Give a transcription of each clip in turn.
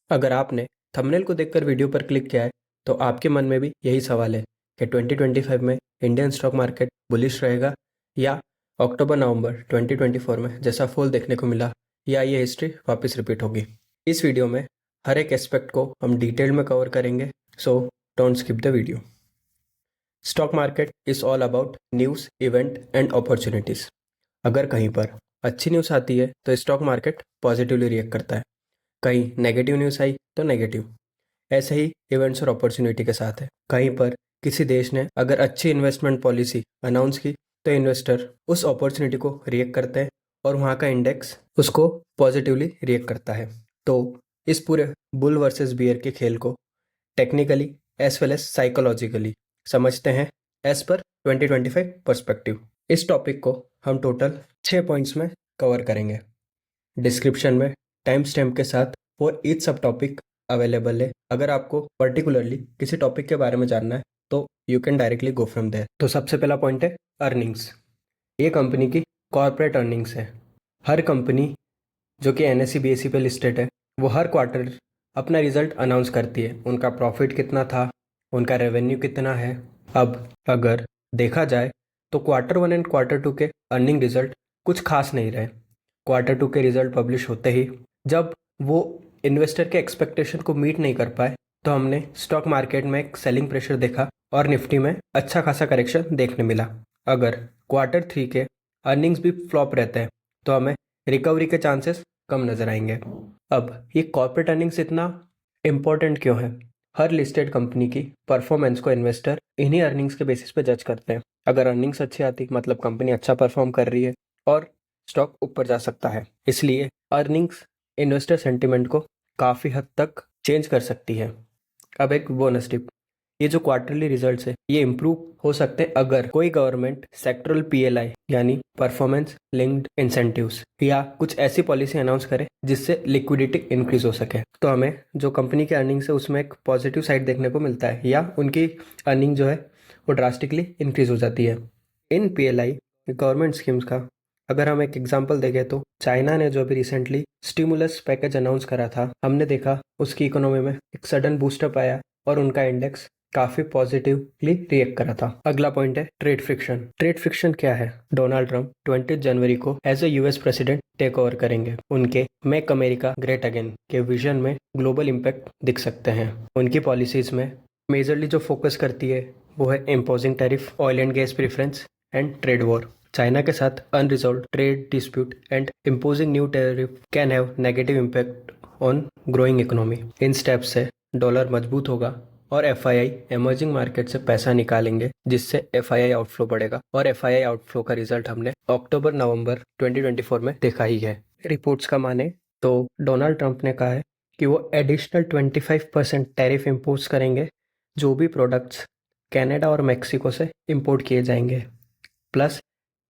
अगर आपने थंबनेल को देखकर वीडियो पर क्लिक किया है तो आपके मन में भी यही सवाल है कि 2025 में इंडियन स्टॉक मार्केट बुलिश रहेगा या अक्टूबर नवंबर 2024 में जैसा फॉल देखने को मिला या ये हिस्ट्री वापस रिपीट होगी। इस वीडियो में हर एक एस्पेक्ट को हम डिटेल में कवर करेंगे, so don't skip the video. Stock market is all about news, event and opportunities. अगर कहीं पर अच्छी न्यूज़ आती है तो स्टॉक मार्केट पॉजिटिवली रिएक्ट करता है, कहीं नेगेटिव न्यूज़ आई तो नेगेटिव। ऐसे ही इवेंट्स और अपॉर्चुनिटी के साथ है। कहीं पर किसी देश ने अगर अच्छी इन्वेस्टमेंट पॉलिसी अनाउंस की तो इन्वेस्टर उस अपॉर्चुनिटी को रिएक्ट करते हैं और वहाँ का इंडेक्स उसको पॉजिटिवली रिएक्ट करता है। तो इस पूरे बुल वर्सेस बियर के खेल को technically as well as psychologically समझते हैं एज पर 2025 पर्सपेक्टिव। इस टॉपिक को हम टोटल 6 पॉइंट्स में कवर करेंगे। डिस्क्रिप्शन में टाइम स्टैम्प के साथ फॉर ईच सब टॉपिक अवेलेबल है। अगर आपको पर्टिकुलरली किसी टॉपिक के बारे में जानना है तो you can directly go from there. तो सबसे पहला पॉइंट है अर्निंग्स। ये कंपनी की कॉर्पोरेट अर्निंग्स है। हर कंपनी जो कि NSE BSE पे लिस्टेड है वो हर क्वार्टर अपना रिजल्ट अनाउंस करती है। उनका प्रॉफिट कितना था, उनका रेवेन्यू कितना है। अब अगर देखा जाए तो क्वार्टर 1 एंड क्वार्टर 2 के अर्निंग रिजल्ट कुछ खास नहीं रहे। क्वार्टर 2 के रिजल्ट पब्लिश होते ही जब वो इन्वेस्टर के एक्सपेक्टेशन को मीट नहीं कर पाए तो हमने स्टॉक मार्केट में एक सेलिंग प्रेशर देखा और निफ्टी में अच्छा खासा करेक्शन देखने मिला। अगर क्वार्टर 3 के अर्निंग्स भी फ्लॉप रहते हैं तो हमें रिकवरी के चांसेस कम नजर आएंगे। अब ये कॉर्पोरेट अर्निंग्स इतना इम्पोर्टेंट क्यों है? हर लिस्टेड कंपनी की परफॉर्मेंस को इन्वेस्टर इन्हीं अर्निंग्स के बेसिस पे जज करते हैं। अगर अर्निंग्स अच्छी आती मतलब कंपनी अच्छा परफॉर्म कर रही है और स्टॉक ऊपर जा सकता है। इसलिए अर्निंग्स इन्वेस्टर सेंटिमेंट को काफ़ी हद तक चेंज कर सकती है। अब एक बोनस टिप, ये जो क्वार्टरली रिजल्ट्स है ये इम्प्रूव हो सकते हैं अगर कोई गवर्नमेंट सेक्टरल PLI यानी परफॉर्मेंस लिंक्ड इंसेंटिव्स या कुछ ऐसी पॉलिसी अनाउंस करे जिससे लिक्विडिटी इंक्रीज हो सके। तो हमें जो कंपनी की अर्निंग्स है उसमें एक पॉजिटिव साइड देखने को मिलता है या उनकी अर्निंग जो है वो ड्रास्टिकली इंक्रीज हो जाती है। इन PLI गवर्नमेंट स्कीम्स का अगर हम एक एग्जांपल देखें तो चाइना ने जो अभी रिसेंटली स्टिमुलस पैकेज अनाउंस करा था, हमने देखा उसकी इकोनॉमी में एक सडन बूस्टअप आया और उनका इंडेक्स काफी पॉजिटिवली रिएक्ट करा था। अगला पॉइंट है ट्रेड फ्रिक्शन। ट्रेड फ्रिक्शन क्या है? डोनाल्ड ट्रंप 20 जनवरी को as a US president take over करेंगे। उनके मेक अमेरिका ग्रेट अगेन के विजन में ग्लोबल इम्पैक्ट दिख सकते हैं। उनकी पॉलिसीज में मेजरली जो फोकस करती है वो है imposing tariff, oil and gas preference and trade war. China के साथ unresolved trade dispute and imposing new tariff can have negative impact on growing economy. इन स्टेप्स से डॉलर मजबूत होगा और FII इमर्जिंग मार्केट से पैसा निकालेंगे जिससे FII आउटफ्लो बढ़ेगा और FII आउटफ्लो का रिजल्ट हमने अक्टूबर नवंबर 2024 में देखा ही है। रिपोर्ट्स का माने तो डोनाल्ड ट्रंप ने कहा है कि वो एडिशनल 25% टैरिफ इम्पोज करेंगे जो भी प्रोडक्ट्स कनाडा और मेक्सिको से इंपोर्ट किए जाएंगे, plus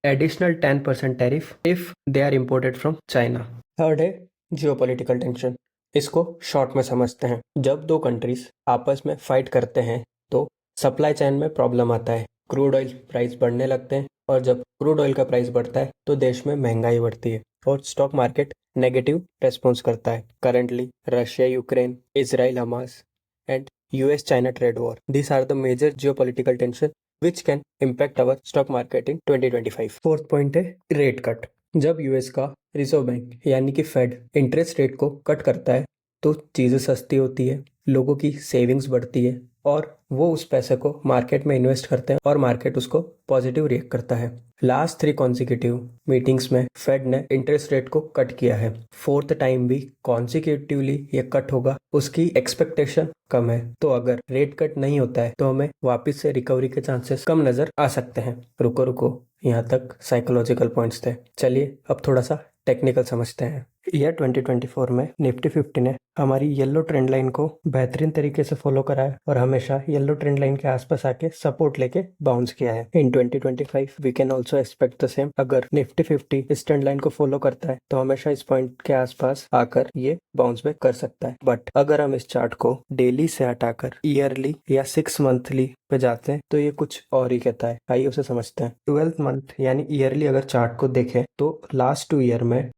additional 10% tariff if they are imported from China. Third है जियोपॉलिटिकल टेंशन। इसको शॉर्ट में समझते हैं। जब दो कंट्रीज आपस में फाइट करते हैं तो सप्लाई चेन में प्रॉब्लम आता है, क्रूड ऑयल प्राइस बढ़ने लगते हैं और जब क्रूड ऑयल का प्राइस बढ़ता है तो देश में महंगाई बढ़ती है और स्टॉक मार्केट नेगेटिव रेस्पॉन्स करता है। Currently Russia Ukraine, Israel Hamas and US China trade war, these are the major geopolitical tension which can impact our stock market in 2025। Fourth point है रेट कट। जब US का reserve bank यानी कि fade interest rate को cut करता है तो चीज़ें सस्ती होती है, लोगों की सेविंग्स बढ़ती है और वो उस पैसे को मार्केट में इन्वेस्ट करते हैं और मार्केट उसको पॉजिटिव रिएक्ट करता है। लास्ट 3 कॉन्सिक्यूटिव मीटिंग्स में फेड ने इंटरेस्ट रेट को कट किया है। फोर्थ टाइम भी कॉन्सिक्यूटिवली ये कट होगा, उसकी एक्सपेक्टेशन कम है। तो अगर रेट कट नहीं होता है तो हमें वापस से रिकवरी के चांसेस कम नजर आ सकते हैं। रुको रुको, यहाँ तक साइकोलॉजिकल पॉइंट्स थे। चलिए अब थोड़ा सा टेक्निकल समझते हैं। ईयर 2024 में निफ्टी 50 ने हमारी येलो ट्रेंड लाइन को बेहतरीन तरीके से फॉलो करा है और हमेशा येलो ट्रेंड लाइन के आसपास आके सपोर्ट लेके बाउंस किया है। In 2025 we can also expect the same. अगर निफ्टी 50 इस ट्रेंड लाइन को फॉलो करता है तो हमेशा इस पॉइंट के आसपास आकर ये बाउंस बैक कर सकता है। बट अगर हम इस चार्ट को डेली से हटाकर ईयरली या 6 मंथली पे जाते हैं तो ये कुछ और ही कहता है। आइए उसे समझते हैं। 12th मंथ यानी ईयरली अगर चार्ट को देखें तो लास्ट 2 ईयर में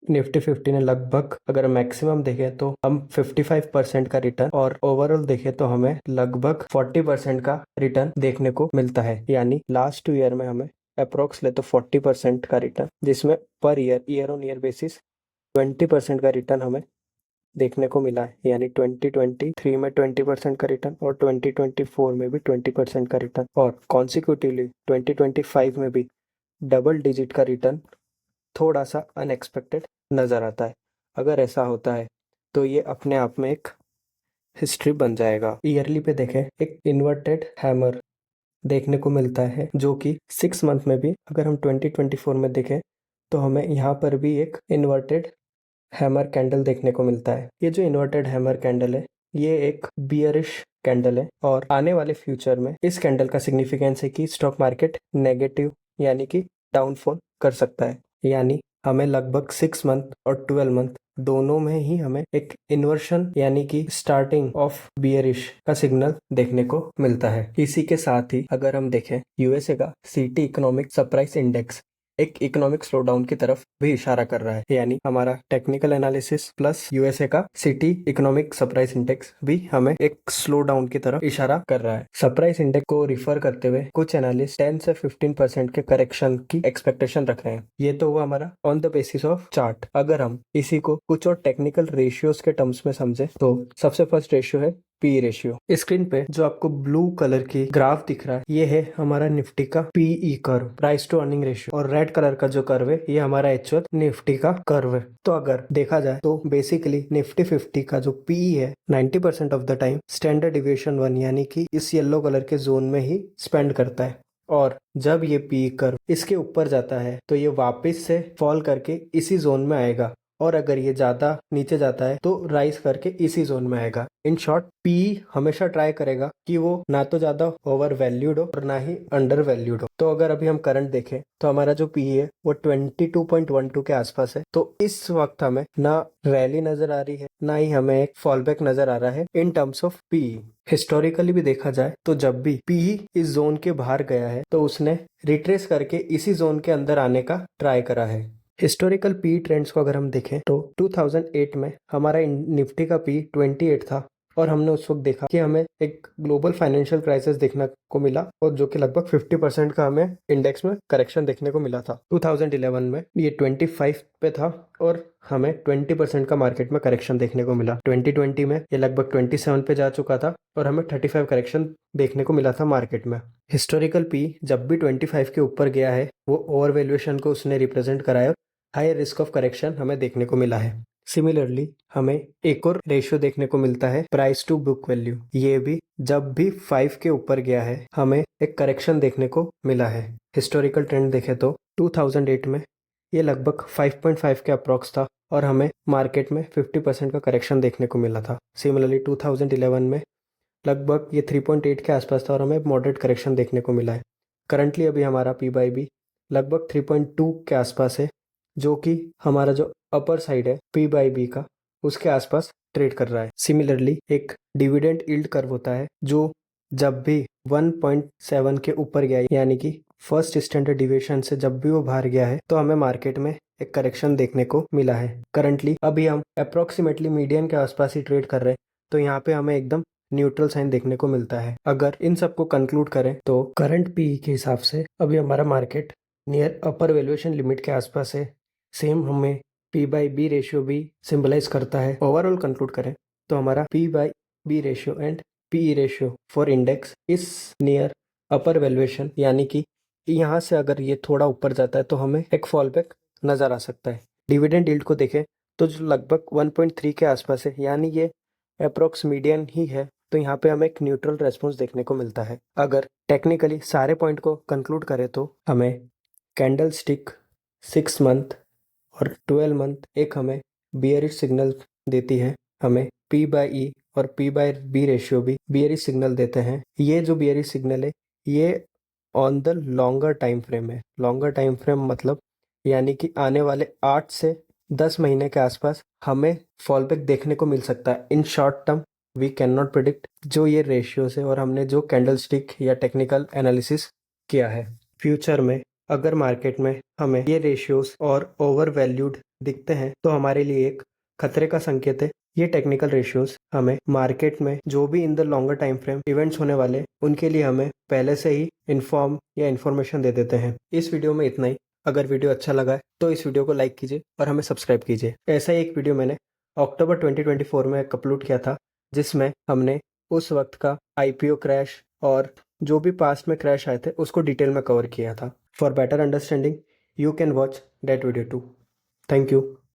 निफ्टी 50 ने लगभग, अगर मैक्सिमम देखें तो हम 55% का रिटर्न और ओवरऑल देखें तो हमें लगभग 40% का रिटर्न देखने को मिलता है। यानी लास्ट 2 ईयर में हमें अप्रोक्स ले तो 40% का रिटर्न, जिसमें per year on year basis 20% का रिटर्न हमें देखने को मिला है। यानी 2023 में 20% का रिटर्न और 2024 में भी 20% का रिटर्न, और कॉन्सिक्यूटिवली 2025 में भी डबल डिजिट का रिटर्न थोड़ा सा अनएक्सपेक्टेड नज़र आता है। अगर ऐसा होता है तो ये अपने आप में एक हिस्ट्री बन जाएगा। ईयरली पे देखें, एक इन्वर्टेड हैमर देखने को मिलता है, जो कि 6 मंथ में भी अगर हम 2024 में देखें तो हमें यहाँ पर भी एक इन्वर्टेड हैमर कैंडल देखने को मिलता है। ये जो इन्वर्टेड हैमर कैंडल है, ये एक बियरिश कैंडल है, और आने वाले फ्यूचर में इस कैंडल का सिग्निफिकेंस है कि स्टॉक मार्केट नेगेटिव यानी कि डाउनफॉल कर सकता है। यानी हमें लगभग 6 मंथ और 12 मंथ दोनों में ही हमें एक इन्वर्शन यानी कि स्टार्टिंग ऑफ बियरिश का सिग्नल देखने को मिलता है। इसी के साथ ही अगर हम देखें, यूएसए का सीटी इकोनॉमिक सरप्राइज इंडेक्स एक इकोनॉमिक स्लोडाउन की तरफ भी इशारा कर रहा है। यानी हमारा टेक्निकल एनालिसिस प्लस यूएसए का सिटी इकोनॉमिक सरप्राइज इंडेक्स भी हमें एक स्लो डाउन की तरफ इशारा कर रहा है। सरप्राइज इंडेक्स को रिफर करते हुए कुछ एनालिस्ट 10 से 15% के करेक्शन की एक्सपेक्टेशन रख रहे हैं। ये तो हुआ हमारा on the basis of chart. अगर हम इसी को कुछ और टेक्निकल रेशियोज के टर्म्स में समझे तो सबसे फर्स्ट रेशियो है पी रेशियो। स्क्रीन पे जो आपको ब्लू कलर की ग्राफ दिख रहा है, ये है हमारा निफ्टी का PE curve, price to earning ratio, और रेड कलर का जो कर्व है ये हमारा एक्चुअल निफ्टी का कर्व है। तो अगर देखा जाए तो बेसिकली निफ्टी 50 का जो पीई है 90% of the time standard deviation 1 यानी कि इस येलो कलर के जोन में ही स्पेंड करता है, और जब ये पी कर्व इसके ऊपर जाता है तो ये वापस से फॉल करके इसी जोन में आएगा, और अगर ये ज्यादा नीचे जाता है तो राइज करके इसी जोन में आएगा। इन शॉर्ट, पी हमेशा ट्राई करेगा कि वो ना तो ज्यादा ओवर वैल्यूड हो और ना ही अंडर वैल्यूड हो। तो अगर अभी हम करंट देखें तो हमारा जो पी है वो 22.12 के आसपास है। तो इस वक्त हमें ना रैली नजर आ रही है, ना ही हमें एक फॉल बैक नजर आ रहा है in terms of P. Historically भी देखा जाए तो जब भी पी इस जोन के बाहर गया है तो उसने रिट्रेस करके इसी जोन के अंदर आने का ट्राई करा है। हिस्टोरिकल पी ट्रेंड्स को अगर हम देखें तो 2008 में हमारा निफ्टी का पी 28 था, और हमने उस वक्त देखा कि हमें एक ग्लोबल फाइनेंशियल क्राइसिस देखने को मिला, और जो कि लगभग 50% का हमें इंडेक्स में करेक्शन देखने को मिला था। 2011 में ये 25 पे था और हमें 20% का मार्केट में करेक्शन देखने को मिला। 2020 में ये लगभग 27 पे जा चुका था और हमें 35 करेक्शन देखने को मिला था मार्केट में। हिस्टोरिकल पी जब भी 25 के ऊपर गया है वो ओवर वैल्यूएशन को उसने रिप्रेजेंट कराया, हाई रिस्क ऑफ करेक्शन हमें देखने को मिला है। सिमिलरली हमें एक और रेशियो देखने को मिलता है प्राइस टू बुक वैल्यू। ये भी जब भी 5 के ऊपर गया है हमें एक करेक्शन देखने को मिला है। हिस्टोरिकल ट्रेंड देखें तो 2008 में ये लगभग 5.5 के अप्रॉक्स था और हमें मार्केट में 50% का करेक्शन देखने को मिला था। सिमिलरली 2011 में लगभग ये 3.8 के आसपास था और हमें मॉडरेट करेक्शन देखने को मिला है। करंटली अभी हमारा पी बाई बी लगभग 3.2 के आसपास है, जो कि हमारा जो अपर साइड है पी बाई बी का उसके आसपास ट्रेड कर रहा है। सिमिलरली एक डिविडेंड यील्ड कर्व होता है जो जब भी 1.7 के ऊपर गया यानी कि फर्स्ट स्टैंडर्ड डिविएशन से जब भी वो बाहर गया है तो हमें मार्केट में एक करेक्शन देखने को मिला है। करंटली अभी हम अप्रोक्सीमेटली मीडियन के आसपास ही ट्रेड कर रहे हैं, तो यहाँ पे हमें एकदम न्यूट्रल साइन देखने को मिलता है। अगर इन सबको कंक्लूड करें तो करंट पी के हिसाब से अभी हमारा market near upper valuation limit के आसपास है। सेम हमें पी बाई बी रेशियो भी सिंबलाइज करता है। ओवरऑल कंक्लूड करें तो हमारा P by B ratio and PE ratio for index is near upper valuation, यानी कि यहाँ से अगर ये थोड़ा ऊपर जाता है तो हमें एक फॉल बैक नजर आ सकता है। डिविडेंड यील्ड को देखें तो जो लगभग 1.3 के आसपास है, यानी ये अप्रोक्स मीडियन ही है, तो यहाँ पे हमें एक न्यूट्रल रेस्पॉन्स देखने को मिलता है। अगर टेक्निकली सारे पॉइंट को कंक्लूड करें तो हमें कैंडल स्टिक 6 मंथ और 12 मंथ एक हमें बियरिश सिग्नल देती है। हमें पी बाई ई और पी बाई बी रेशियो भी बियरिश सिग्नल देते हैं। ये जो बियरिश सिग्नल है ये on the longer time frame है। लॉन्गर टाइम फ्रेम मतलब यानी कि आने वाले 8 से 10 महीने के आसपास हमें फॉल बैक देखने को मिल सकता है। In short term we can not predict जो ये रेशियोज है और हमने जो कैंडल स्टिक या टेक्निकल एनालिसिस किया है। फ्यूचर में अगर मार्केट में हमें ये रेशियोज और ओवर वैल्यूड दिखते हैं तो हमारे लिए एक खतरे का संकेत है। ये टेक्निकल रेशियोज हमें मार्केट में जो भी in the longer time frame events होने वाले उनके लिए हमें पहले से ही इन्फॉर्म या इन्फॉर्मेशन दे देते हैं। इस वीडियो में इतना ही। अगर वीडियो अच्छा लगा है तो इस वीडियो को लाइक कीजिए और हमें सब्सक्राइब कीजिए। ऐसा ही एक वीडियो मैंने अक्टूबर 2024 में अपलोड किया था, जिसमें हमने उस वक्त का IPO क्रैश और जो भी पास्ट में क्रैश आए थे उसको डिटेल में कवर किया था। For better understanding you can watch that video too. Thank you.